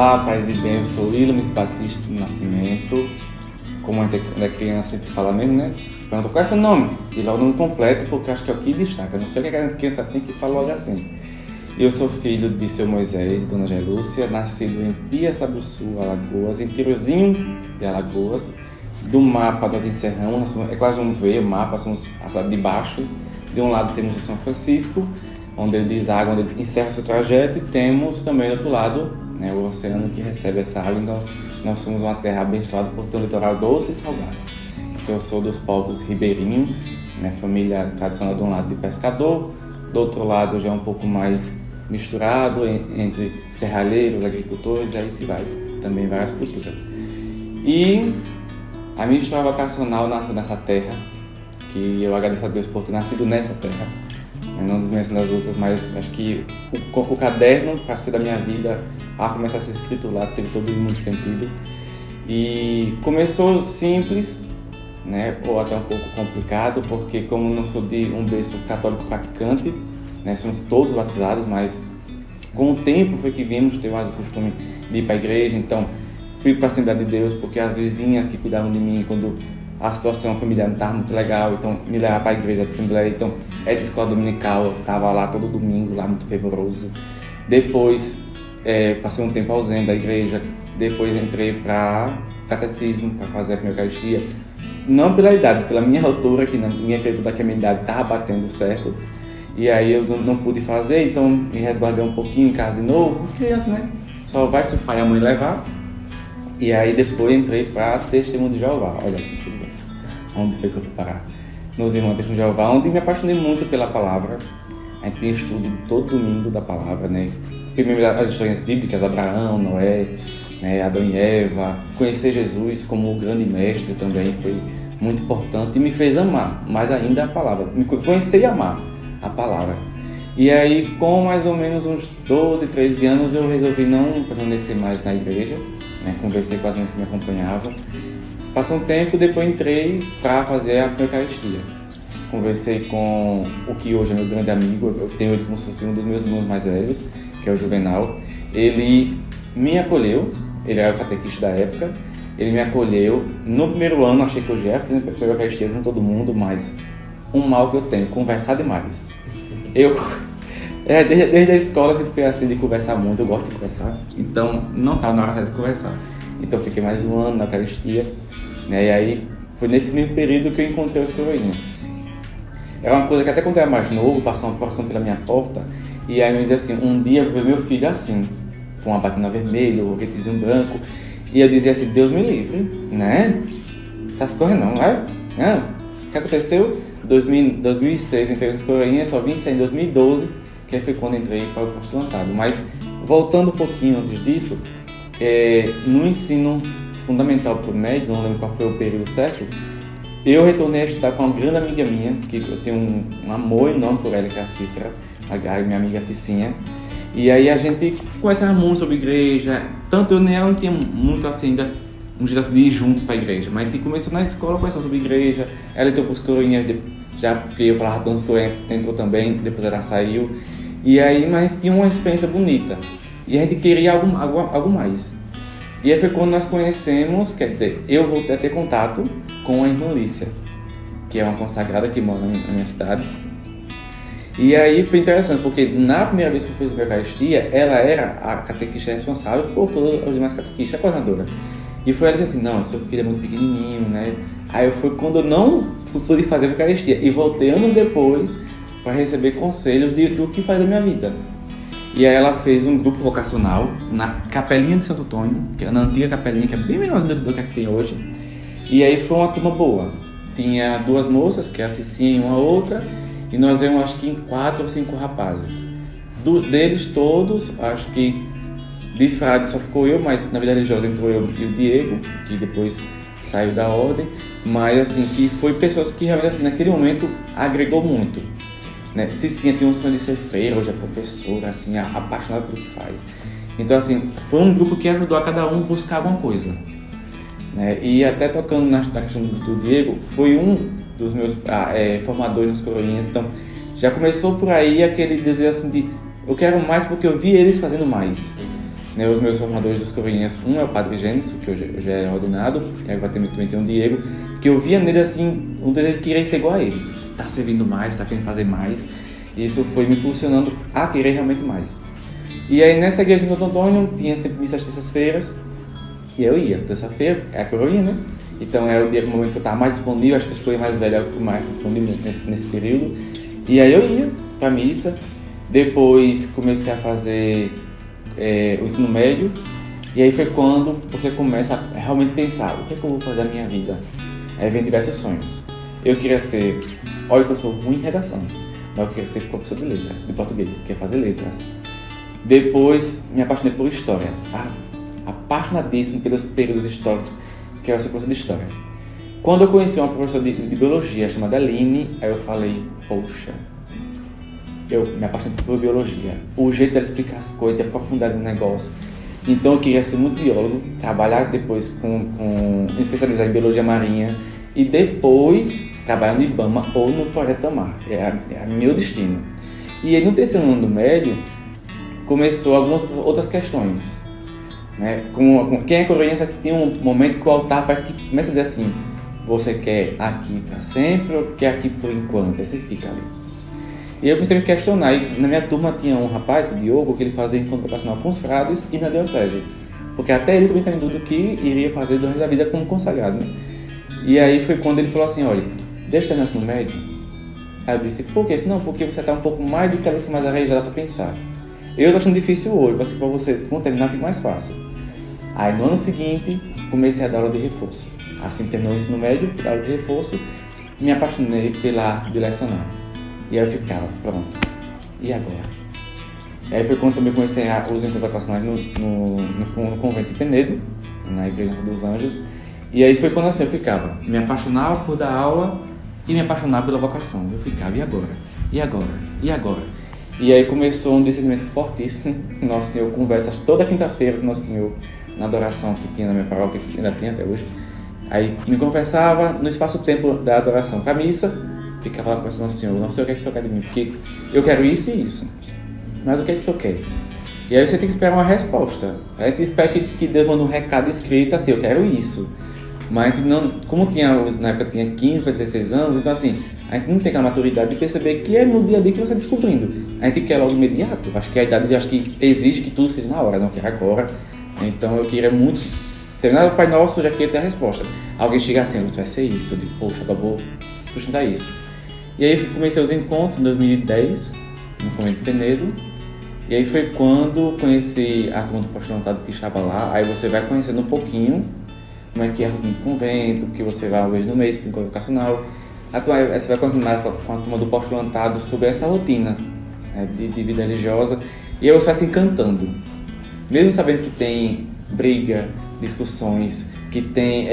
Olá, paz e bem, eu sou Wilmes Batista do Nascimento. Como a gente é criança, sempre fala mesmo, né? Pergunta qual é seu nome? E logo o nome completo, porque acho que é o que destaca. Não sei o que a criança tem que falar logo assim. Eu sou filho de seu Moisés e dona Gelúcia, nascido em Piaçabuçu, Alagoas, interiorzinho de Alagoas. Do mapa nós encerramos, é quase um V, o mapa, somos de baixo. De um lado temos o São Francisco, onde ele deságua, onde ele encerra seu trajeto, e temos também do outro lado, né, o oceano que recebe essa água. Então nós somos uma terra abençoada por ter um litoral doce e salgado. Então eu sou dos povos ribeirinhos, né, família tradicional de um lado de pescador, do outro lado já é um pouco mais misturado entre serralheiros, agricultores, aí se vai também várias culturas. E a minha história vocacional nasceu nessa terra, que eu agradeço a Deus por ter nascido nessa terra. Não desmerecendo as outras, mas acho que o caderno, para ser da minha vida, a começar a ser escrito lá, teve todo muito sentido. E começou simples, né, ou até um pouco complicado, porque como não sou de um berço católico praticante, né, somos todos batizados, mas com o tempo foi que vimos ter mais o costume de ir para a igreja. Então fui para a Assembleia de Deus, porque as vizinhas que cuidavam de mim quando a situação familiar não estava muito legal, então me levaram para a igreja de Assembleia. Então é de escola dominical, eu estava lá todo domingo, lá muito fervoroso. Depois passei um tempo ausente da igreja, depois entrei para catecismo, para fazer a primeira Eucaristia. Não pela idade, pela minha altura, que na minha acredito que a minha idade estava batendo certo. E aí eu não pude fazer, então me resguardei um pouquinho em casa de novo, criança, né? Só vai se o pai e a mãe levar. E aí depois entrei para Testemunho de Jeová. Olha que bom. Onde foi que eu fui parar? Nos Irmãos Testemunho de Jeová, onde me apaixonei muito pela palavra. A gente tem estudo todo domingo da palavra, né? Primeiro as histórias bíblicas, Abraão, Noé, né? Adão e Eva. Conhecer Jesus como o grande mestre também foi muito importante e me fez amar mais ainda a palavra. Me conhecer e amar a palavra. E aí, com mais ou menos uns 12, 13 anos, eu resolvi não permanecer mais na igreja, né? Conversei com as mães que me acompanhavam. Passou um tempo, depois entrei para fazer a Eucaristia. Conversei com o que hoje é meu grande amigo, eu tenho ele como se fosse um dos meus irmãos mais velhos, que é o Juvenal. Ele me acolheu, ele era o catequista da época, ele me acolheu. No primeiro ano, achei que eu já ia fazer a Eucaristia com todo mundo, mas um mal que eu tenho, conversar demais. Desde a escola sempre fui assim de conversar muito, eu gosto de conversar, então não estava na hora de conversar. Então fiquei mais um ano na Eucaristia, né? E aí foi nesse mesmo período que eu encontrei os coroinhas. Era uma coisa que até quando eu era mais novo, passou uma porção pela minha porta, e aí eu dizia assim, um dia eu vi meu filho assim, com uma batina vermelha, um roquetezinho branco, e eu dizia assim, Deus me livre, né? Tá se correndo não, vai? O que aconteceu? 2006 entrei nas coroinhas, só vim sair em 2012, que foi quando entrei para o postulantado. Mas voltando um pouquinho antes disso, no ensino fundamental para o médio, não lembro qual foi o período certo, eu retornei a estudar com uma grande amiga minha, que eu tenho um amor enorme por ela, que é a Cícera, a minha amiga Cicinha. E aí a gente conversava muito sobre igreja, tanto eu nem ela não tinha muito assim ainda um jeito de ir juntos para a igreja, mas a gente começou na escola conversando sobre igreja. Ela entrou para os coroinhas, já porque eu falava tantos coroinhas, entrou também, depois ela saiu. E aí, mas tinha uma experiência bonita. E a gente queria algo mais. E aí foi quando nós conhecemos, quer dizer, eu voltei a ter contato com a irmã Lícia, que é uma consagrada que mora na minha cidade. E aí foi interessante, porque na primeira vez que eu fiz a Eucaristia, ela era a catequista responsável por todas as demais catequistas, a coordenadora. E foi ela que disse assim, não, seu filho é muito pequenininho, né? Aí foi quando eu não pude fazer a Eucaristia e voltei anos depois para receber conselhos do que faz da minha vida. E aí ela fez um grupo vocacional na Capelinha de Santo Antônio, que é na antiga capelinha, que é bem menorzinha do que a que tem hoje. E aí foi uma turma boa. Tinha duas moças, que é a Cicinha e uma outra, e nós éramos acho que em 4 ou 5 rapazes. Deles todos, acho que de frade só ficou eu, mas na vida religiosa entrou eu e o Diego, que depois saiu da ordem, mas assim, que foi pessoas que realmente assim, naquele momento agregou muito, né? Cicinha tinha um sonho de ser freira, hoje é professora, assim, apaixonada pelo que faz. Então assim, foi um grupo que ajudou a cada um buscar alguma coisa, né? E até tocando na questão do Diego, foi um dos meus formadores nos coroinhas, então já começou por aí aquele desejo assim de eu quero mais porque eu vi eles fazendo mais. né, os meus formadores dos Coroinhas, um é o Padre Gênesis, que hoje é ordenado, e agora também tem o Diego, que eu via nele assim, um desejo de querer ser igual a eles, tá servindo mais, tá querendo fazer mais, e isso foi me impulsionando a querer realmente mais. E aí nessa igreja de Santo Antônio tinha sempre missa às terças-feiras, e eu ia, terça-feira, é a Coroinha, né? Então é o momento que eu estava mais disponível, acho que eu escolhi mais velho, é o mais disponível nesse período. E aí eu ia pra missa, depois comecei a fazer o ensino médio, e aí foi quando você começa a realmente pensar, o que é que eu vou fazer na minha vida? Aí vem diversos sonhos. Eu queria ser, olha que eu sou ruim em redação, mas eu queria ser professor de letras, de português, queria fazer letras. Depois me apaixonei por história, apaixonadíssimo pelos períodos históricos, que era ser professor de história. Quando eu conheci uma professora de biologia chamada Aline, aí eu falei, poxa, eu me apaixonei por biologia. O jeito dela explicar as coisas, de aprofundar no negócio. Então eu queria ser muito biólogo, trabalhar depois me especializar em biologia marinha e depois trabalhar no IBAMA ou no Projeto Tamar. É meu destino. E aí no terceiro ano do médio, começou algumas outras questões. Né? Quem é coroinha sabe que tem um momento que o altar parece que começa a dizer assim, você quer aqui para sempre ou quer aqui por enquanto? Aí você fica ali. E eu comecei a me questionar, e na minha turma tinha um rapaz, o Diogo, que ele fazia encontro vocacional com os frades e na diocese. Porque até ele também estava em dúvida do que iria fazer durante a vida como consagrado, né? E aí foi quando ele falou assim, olha, deixa eu terminar no médio. Aí eu disse, por quê? Não, porque você está um pouco mais de cabeça mais arejada para pensar. Eu estou achando difícil hoje, para você, quando terminar, fica mais fácil. Aí no ano seguinte, comecei a dar aula de reforço. Assim terminou o ensino médio, dar aula de reforço, me apaixonei pela arte de lecionar. E aí eu ficava, pronto, e agora? E aí foi quando eu também comecei os encontros vocacionais no convento de Penedo, na Igreja dos Anjos. E aí foi quando assim eu ficava, me apaixonava por dar aula e me apaixonava pela vocação. Eu ficava, e agora? E agora? E agora? E aí começou um discernimento fortíssimo. Nosso Senhor conversas toda quinta-feira com Nosso Senhor, na adoração que tinha na minha paróquia, que ainda tem até hoje. Aí me conversava no espaço-tempo da adoração para a missa, ficava lá conversando com o Senhor, o que é que o Senhor quer de mim? Porque eu quero isso e isso, mas o que é que o Senhor quer? E aí você tem que esperar uma resposta. A gente espera que Deus manda um recado escrito assim, eu quero isso. Mas a gente não, como na época tinha 15 para 16 anos, então assim, a gente não tem aquela maturidade de perceber que é no dia a dia que você está descobrindo. A gente quer logo imediato. Acho que a idade exige que tudo seja na hora, não quer agora. Então eu queria muito, terminar o Pai Nosso, já queria ter a resposta. Alguém chega assim, você vai ser isso, eu digo, poxa, eu vou sustentar isso. E aí comecei os encontros em 2010, no Convento de Penedo. E aí foi quando conheci a turma do postulantado que estava lá. Aí você vai conhecendo um pouquinho como é que é a rotina do convento, que você vai uma vez no mês para o encontro vocacional. Aí você vai conversar com a turma do postulantado sobre essa rotina, né, de vida religiosa. E aí você vai se encantando. Mesmo sabendo que tem briga, discussões, que tem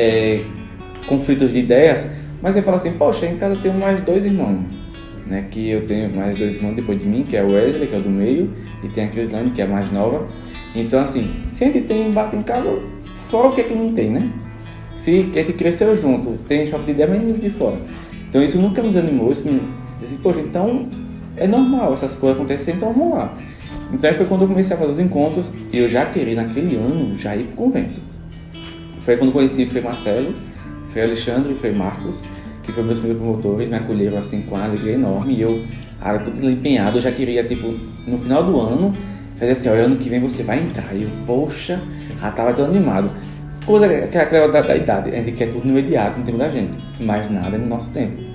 conflitos de ideias, mas você fala assim, poxa, em casa eu tenho mais 2 irmãos, né? Que eu tenho mais 2 irmãos depois de mim, que é o Wesley, que é o do meio, e tem a Crislane, que é a mais nova. Então assim, se a gente tem embate em casa, fora o que é que não tem, né? Se a gente cresceu junto, tem choque de ideia, mas livre de fora. Então isso nunca me desanimou, isso me disse, poxa, então é normal essas coisas acontecerem, então vamos lá. Então foi quando eu comecei a fazer os encontros e eu já queria naquele ano já ir para o convento. Foi quando eu conheci Frei Marcelo, Frei Alexandre e Frei Marcos, que foram meus primeiros promotores, me acolheram assim com uma alegria enorme e eu era todo empenhado, eu já queria, tipo, no final do ano, fazer assim, olha, ano que vem você vai entrar. E eu, poxa, já estava desanimado. Coisa que é aquela da idade, a gente quer tudo no imediato, no tempo da gente, mas nada no nosso tempo.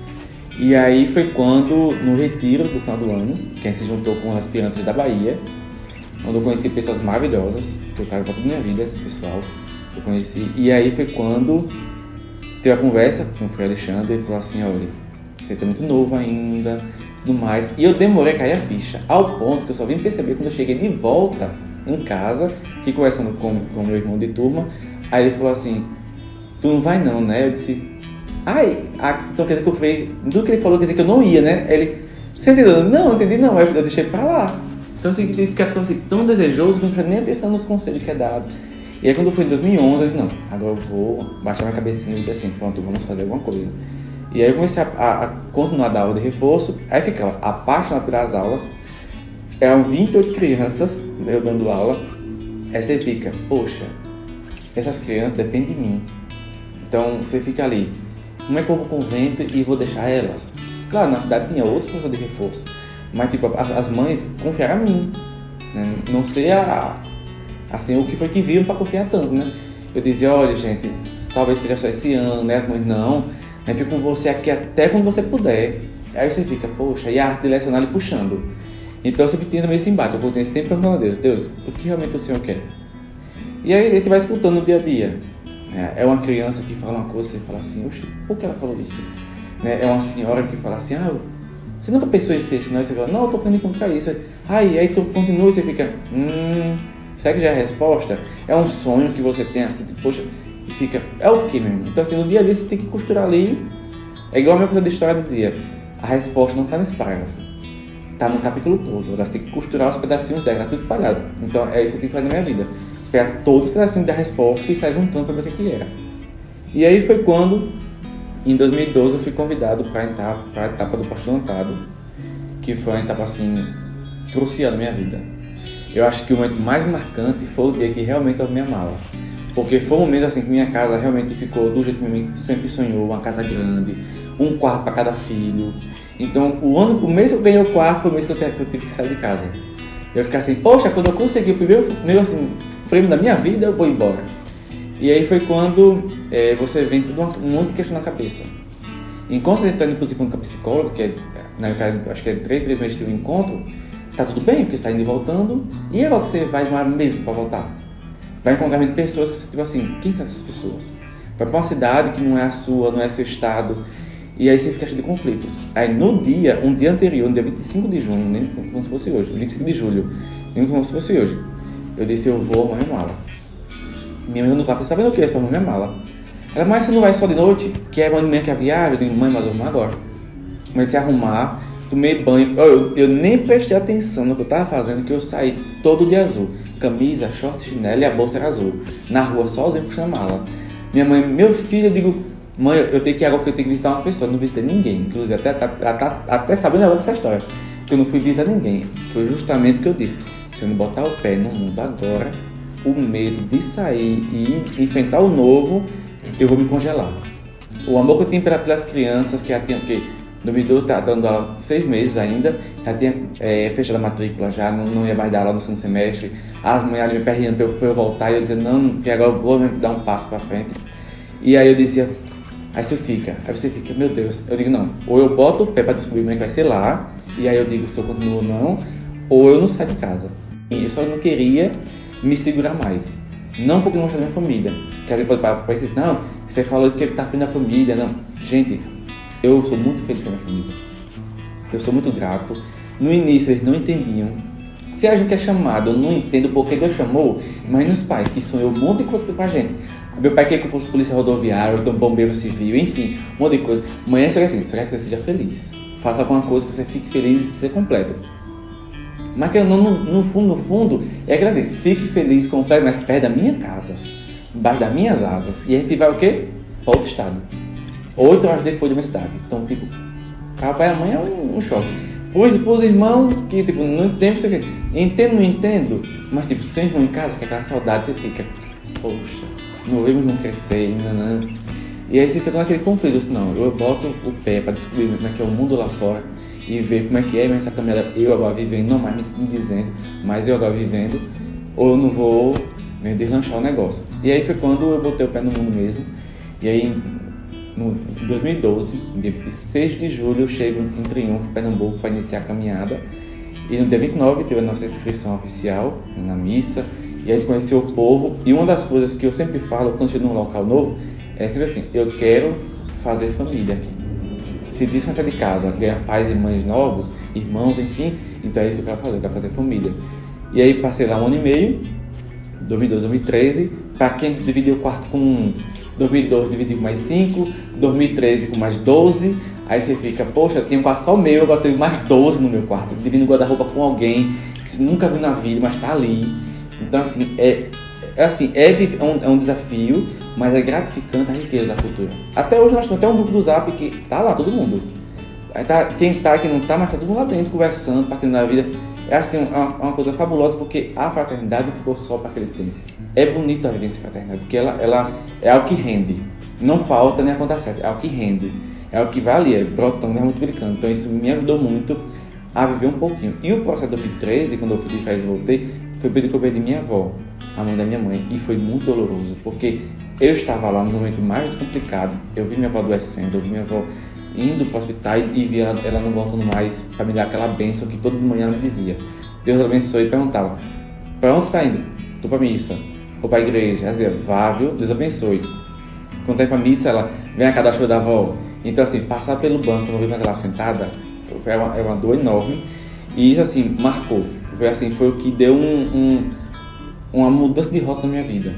E aí foi quando, no retiro do final do ano, que a gente se juntou com os aspirantes da Bahia, onde eu conheci pessoas maravilhosas, que eu trago para toda a minha vida, esse pessoal, eu conheci. E aí foi quando teve a conversa com o Frei Alexandre, ele falou assim, olha, você está muito novo ainda, tudo mais. E eu demorei a cair a ficha, ao ponto que eu só vim perceber quando eu cheguei de volta em casa, fiquei conversando com o meu irmão de turma, aí ele falou assim, tu não vai não, né? Eu disse, então quer dizer que eu falei, do que ele falou, quer dizer que eu não ia, né? Ele, você entendeu? Não entendi não, aí eu deixei pra lá. Então assim, ele fica tão desejoso que não presta nem atenção nos conselhos que é dado. E aí quando foi em 2011, eu disse, não, agora eu vou baixar minha cabecinha e dizer assim, pronto, vamos fazer alguma coisa. E aí eu comecei a continuar a dar aula de reforço, aí ficava apaixonado pelas aulas, eram 28 crianças, eu dando aula, Aí você fica, poxa, essas crianças dependem de mim. Então você fica ali, como é que eu vou com o convento e vou deixar elas? Claro, na cidade tinha outros professores de reforço, mas tipo, as mães confiaram a mim, né? Não sei assim, o que foi que viram para confiar tanto, né? Eu dizia, olha gente, talvez seja só esse ano, né? As mães, não, eu fico com você aqui até quando você puder. Aí você fica, poxa, e a arte de lecionar ele puxando. Então eu sempre tinha também esse embate, eu continuei sempre perguntando a Deus, Deus, o que realmente o Senhor quer? E aí a gente vai escutando no dia a dia. É uma criança que fala uma coisa, você fala assim, oxe, por que ela falou isso? É uma senhora que fala assim, você nunca pensou em ser isso, não? E você fala, não, eu tô aprendendo contra isso. Aí tu continua e você fica, será que já é a resposta? É um sonho que você tem assim, tipo, poxa, e fica, é o que mesmo? Então assim, no dia a dia você tem que costurar ali, é igual a minha coisa da história dizia, a resposta não está nesse parágrafo, está no capítulo todo, agora você tem que costurar os pedacinhos dela, está tudo espalhado. Então é isso que eu tenho que fazer na minha vida, pegar todos os pedacinhos da resposta e sair juntando para ver o que era. E aí foi quando, em 2012, eu fui convidado para a etapa do pastorantado, que foi uma etapa assim, crucial na minha vida. Eu acho que o momento mais marcante foi o dia que realmente eu abri minha mala. Porque foi um momento assim que minha casa realmente ficou do jeito que minha mãe sempre sonhou, uma casa grande, um quarto para cada filho. Então o mês que eu ganhei o quarto foi o mês que eu tive que sair de casa. Eu ficava assim, poxa, quando eu consegui o primeiro assim, prêmio da minha vida, eu vou embora. E aí foi quando você vem tudo um monte de questão na cabeça. Enquanto você está indo para o psicólogo, que acho que é 3 meses de um encontro, tá tudo bem, porque você está indo e voltando, e agora que você vai demorar meses para voltar? Vai encontrar pessoas que você, tipo assim, quem são essas pessoas? Vai para uma cidade que não é a sua, não é seu estado, e aí você fica cheio de conflitos. Aí um dia anterior, no dia 25 de junho, nem como se fosse hoje, 25 de julho, nem como se fosse hoje, eu disse, eu vou arrumar minha mala. Minha mãe no quarto, você tá vendo o que? Eu estou arrumando minha mala. Ela, mas você não vai só de noite? Que é de manhã que é a viagem? Eu digo, mãe, mas eu vou arrumar agora. Comecei a arrumar, tomei banho, eu nem prestei atenção no que eu estava fazendo, que eu saí todo de azul. Camisa, short, chinelo e a bolsa era azul. Na rua, sozinho, puxando a mala. Minha mãe, meu filho, eu digo, mãe, eu tenho que ir agora porque eu tenho que visitar umas pessoas. Não visitei ninguém, inclusive ela tá até sabendo agora dessa história. Que eu não fui visitar ninguém. Foi justamente o que eu disse. Se eu não botar o pé no mundo agora, o medo de sair e enfrentar o novo, eu vou me congelar. O amor que eu tinha pelas crianças, que já tinha, porque 2012 está dando aula 6 meses ainda, já tinha fechado a matrícula, já não ia mais dar aula no segundo semestre. As mães ali me perreando para eu voltar, e eu dizia, não, que agora eu vou dar um passo para frente. E aí eu dizia, aí você fica, meu Deus. Eu digo, não, ou eu boto o pé para descobrir como é que vai ser lá, e aí eu digo se eu continuo ou não, ou eu não saio de casa. E eu só não queria me segurar mais. Não porque não gostava da minha família. Que às vezes pode parecer assim, não, você falou que está feliz da família. Não, gente, eu sou muito feliz com a minha família. Eu sou muito grato. No início eles não entendiam. Se a gente é chamado, eu não entendo por que Deus chamou, mas nos pais que sonhou um monte de coisa com a gente. Meu pai queria que eu fosse polícia rodoviária, então bombeiro civil, enfim, um monte de coisa. Mãe, só quer que você seja feliz. Faça alguma coisa que você fique feliz e seja completo. Mas que no fundo, é aquilo assim, fique feliz com o pé perto da minha casa, embaixo das minhas asas. E a gente vai o quê? Para outro estado. 8 horas depois da minha cidade. Então, tipo, papai e a mãe é um choque. Pros irmãos que, tipo, não entendo isso aqui. Entendo, não entendo. Mas, tipo, sem irmão em casa, que aquela saudade, você fica, poxa, não vemos não crescer, não. E aí você fica naquele conflito, assim, não, eu boto o pé para descobrir como é que é o mundo lá fora e ver como é que é essa caminhada, eu agora vivendo, não mais me dizendo, mas eu agora vivendo, ou eu não vou deslanchar o negócio. E aí foi quando eu botei o pé no mundo mesmo. E aí, em 2012, dia 6 de julho, eu chego em Triunfo, Pernambuco, para iniciar a caminhada. E no dia 29 teve a nossa inscrição oficial na missa, e a gente conheceu o povo. E uma das coisas que eu sempre falo quando chego num local novo é sempre assim, eu quero fazer família aqui. Se diz que vai sair de casa, ganhar pais e mães novos, irmãos, enfim, então é isso que eu quero fazer família. E aí passei lá 1 ano e meio, 2012, 2013, para quem dividiu o quarto com 2012 dividiu com mais 5, 2013 com mais 12, aí você fica, poxa, tinha um quarto só meu, agora tenho mais 12 no meu quarto, dividindo guarda-roupa com alguém que você nunca viu na vida, mas está ali. Então assim, é um desafio, mas é gratificante a riqueza da cultura. Até hoje nós temos até um grupo do Zap que tá lá todo mundo. Aí tá, quem não tá, mas tá todo mundo lá dentro, conversando, partindo da vida. é assim, uma coisa fabulosa, porque a fraternidade não ficou só para aquele tempo. É bonito a vivência fraternidade, porque ela é algo que rende. Não falta nem a conta certa, é algo que rende. É algo que vai ali, brotando, multiplicando. Então isso me ajudou muito a viver um pouquinho. E o processo do 2013, quando eu fui de férias e voltei, foi período que eu perdi minha avó, a mãe da minha mãe. E foi muito doloroso, porque eu estava lá no momento mais complicado. Eu vi minha avó adoecendo, eu vi minha avó indo para o hospital e vi ela não voltando mais para me dar aquela bênção que toda manhã ela me dizia. Deus abençoe e perguntava, para onde você está indo? Estou para a missa, ou para a igreja. Ela dizia, vá, viu? Deus abençoe. Quando está para a missa, ela vem a cada chuva da avó. Então assim, passar pelo banco, não ver mais ela sentada, foi uma dor enorme. E isso assim, marcou. Foi o que deu uma mudança de rota na minha vida.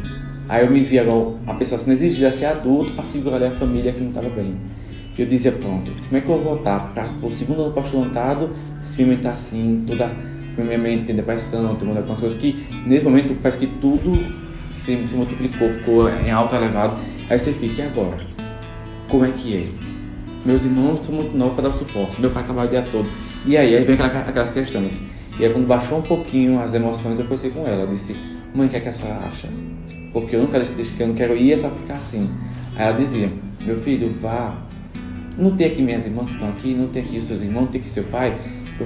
Aí eu me vi agora, a pessoa sendo exigida a ser adulto para segurar ali a família que não estava bem. Eu dizia, pronto, como é que eu vou voltar para o segundo ano postulantado se minha mãe está assim, toda minha mente tem depressão, tem algumas coisas que nesse momento parece que tudo se multiplicou, ficou em alto elevado. Aí você fica, e agora? Como é que é? Meus irmãos são muito novos para dar o suporte, meu pai trabalha o dia todo. E aí vem aquelas questões. E aí quando baixou um pouquinho as emoções, eu conversei com ela, eu disse, mãe, o que é que a senhora acha? Porque eu não quero ir, é só ficar assim. Aí ela dizia, meu filho, vá. Não tem aqui minhas irmãs que estão aqui, não tem aqui os seus irmãos, não tem aqui seu pai.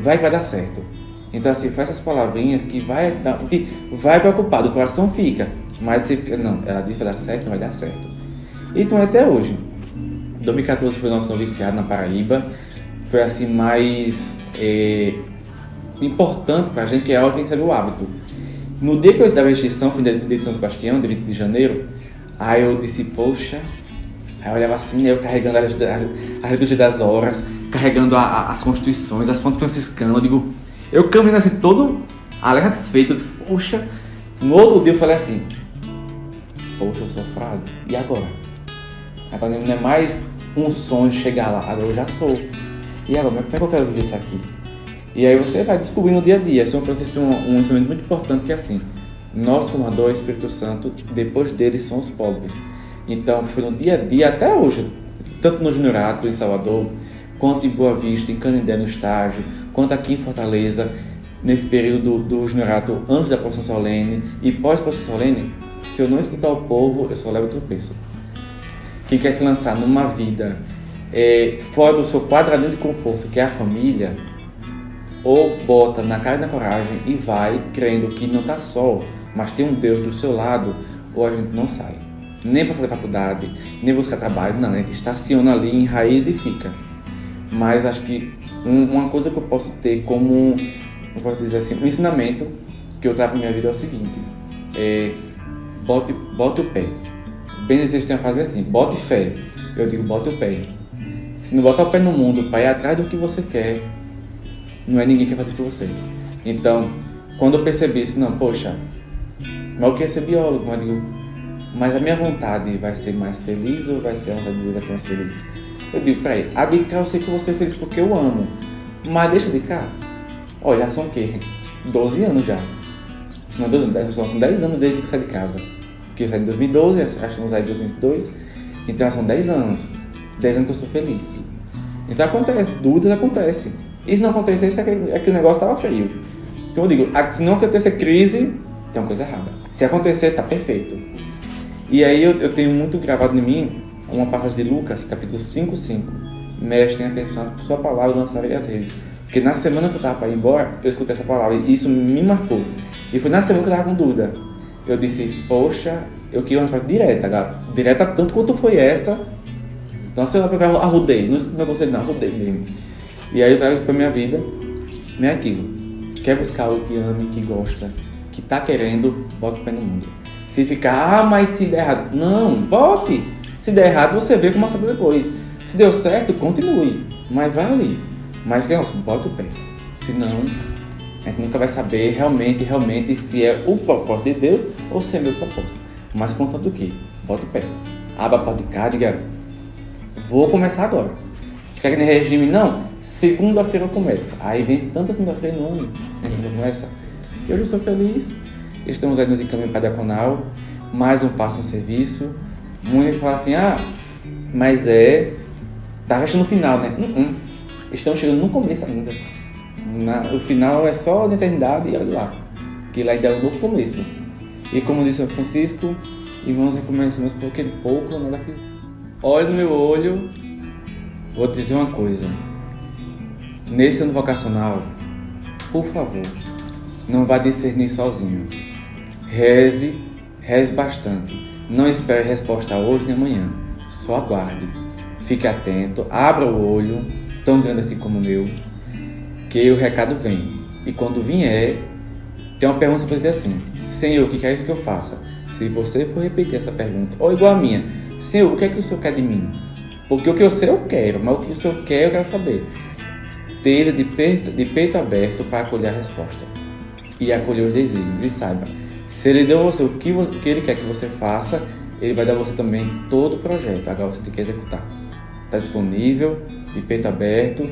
Vai que vai dar certo. Então assim, faz essas palavrinhas que vai preocupado, o coração fica. Mas você fica, não, ela disse que vai dar certo, não vai dar certo. Então até hoje. 2014 foi o nosso noviciado na Paraíba. Foi assim mais importante pra gente, que é a hora que a gente recebe o hábito. No dia que eu dava a restrição, fui de São Sebastião, de 20 de janeiro, aí eu disse, poxa, aí eu olhava assim, eu carregando a liturgia das horas, carregando as constituições, as fontes franciscanas, eu caminhando assim, todo alegre, satisfeito, eu disse, poxa, no outro dia eu falei assim, poxa, eu sou frade, e agora? Agora não é mais um sonho chegar lá, agora eu já sou. E agora, como é que eu quero viver isso aqui? E aí você vai descobrindo no dia a dia. São Francisco tem um ensinamento muito importante que é assim, nosso formador, o Espírito Santo, depois dele são os pobres. Então foi no dia a dia, até hoje, tanto no Juniorato em Salvador, quanto em Boa Vista, em Canindé no estágio, quanto aqui em Fortaleza, nesse período do Juniorato, antes da procissão solene e pós-procissão solene, se eu não escutar o povo, eu só levo tropeço. Quem quer se lançar numa vida fora do seu quadradinho de conforto, que é a família, ou bota na cara e na coragem e vai crendo que não está só, mas tem um Deus do seu lado, ou a gente não sai. Nem para fazer faculdade, nem buscar trabalho, não, a gente estaciona ali em raiz e fica. Mas acho que uma coisa que eu posso ter como, eu posso dizer assim, um ensinamento que eu trago na minha vida é o seguinte, bote o pé. Bem dizer, tem uma frase assim, bote fé. Eu digo, bote o pé. Se não botar o pé no mundo para ir atrás do que você quer, não é ninguém que vai fazer por você. Então, quando eu percebi isso, não, poxa, mas eu queria ser biólogo, mas a minha vontade vai ser mais feliz ou vai ser a vontade de vai ser mais feliz? Eu digo, peraí, abdicar eu sei que eu vou ser feliz porque eu amo, mas deixa de cá. Olha, são o quê? 12 anos já. Não, 12 anos, são 10 anos desde que eu saí de casa. Porque eu saí em 2012, acho que vamos sair em 2022, então são 10 anos. 10 anos que eu sou feliz. Então acontece, dúvidas acontecem. E se não acontecer, isso é que o negócio estava feio. Como eu digo, se não acontecer crise, tem uma coisa errada. Se acontecer, está perfeito. E aí eu tenho muito gravado em mim uma passagem de Lucas, capítulo 5:5. Prestem atenção, sua palavra lançarei as redes. Porque na semana que eu estava para ir embora, eu escutei essa palavra e isso me marcou. E foi na semana que eu estava com dúvida. Eu disse, poxa, eu queria uma resposta direta, direta tanto quanto foi essa. Então se eu arrudei, não gostei não, arrudei mesmo. E aí eu trago isso pra minha vida, não é aquilo. Quer buscar algo que ame, que gosta, que tá querendo, bota o pé no mundo. Se ficar, mas se der errado, não, bote. Se der errado, você vê como saber depois. Se deu certo, continue, mas vai ali. Mas, bota o pé, senão a gente nunca vai saber realmente se é o propósito de Deus ou se é meu propósito. Mas contanto que, bota o pé, abra a porta de cá, diga, vou começar agora. Se quer que nem regime, não, segunda-feira eu começo. Aí vem tanta segunda-feira no ano, a gente começa. Eu já sou feliz, estamos aí nos encaminhos para diaconal, mais um passo no serviço. Muitos falam assim, mas tá achando no final, né? Estamos chegando no começo ainda. O final é só na eternidade e olha lá. Que lá ainda é um novo começo. E como disse o Francisco, irmãos, recomeçamos porque pouco ou nada fiz. Olhe no meu olho, vou te dizer uma coisa. Nesse ano vocacional, por favor, não vá discernir sozinho. Reze bastante. Não espere resposta hoje nem amanhã. Só aguarde. Fique atento, abra o olho, tão grande assim como o meu, que o recado vem. E quando vier, tem uma pergunta para dizer assim: Senhor, o que é isso que eu faça? Se você for repetir essa pergunta, ou igual a minha: Senhor, o que é que o Senhor quer de mim? Porque o que eu sei eu quero, mas o que o Senhor quer eu quero saber. Esteja de peito aberto para acolher a resposta e acolher os desígnios. E saiba, se Ele deu a você o que Ele quer que você faça, Ele vai dar a você também todo o projeto. Agora você tem que executar. Está disponível, de peito aberto,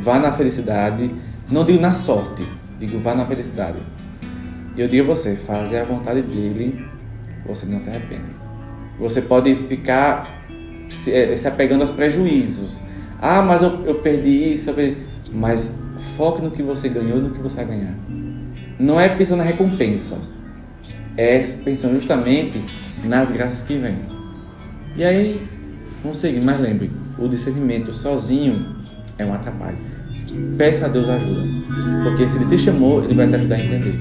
vá na felicidade. Não digo na sorte, digo vá na felicidade. E eu digo a você, fazer a vontade dEle, você não se arrepende. Você pode ficar se apegando aos prejuízos. Ah, mas eu perdi isso, mas foque no que você ganhou e no que você vai ganhar. Não é pensando na recompensa, é pensando justamente nas graças que vêm. E aí, vamos seguir, mas lembre, o discernimento sozinho é um atrapalho. Peça a Deus ajuda, porque se Ele te chamou, Ele vai te ajudar a entender.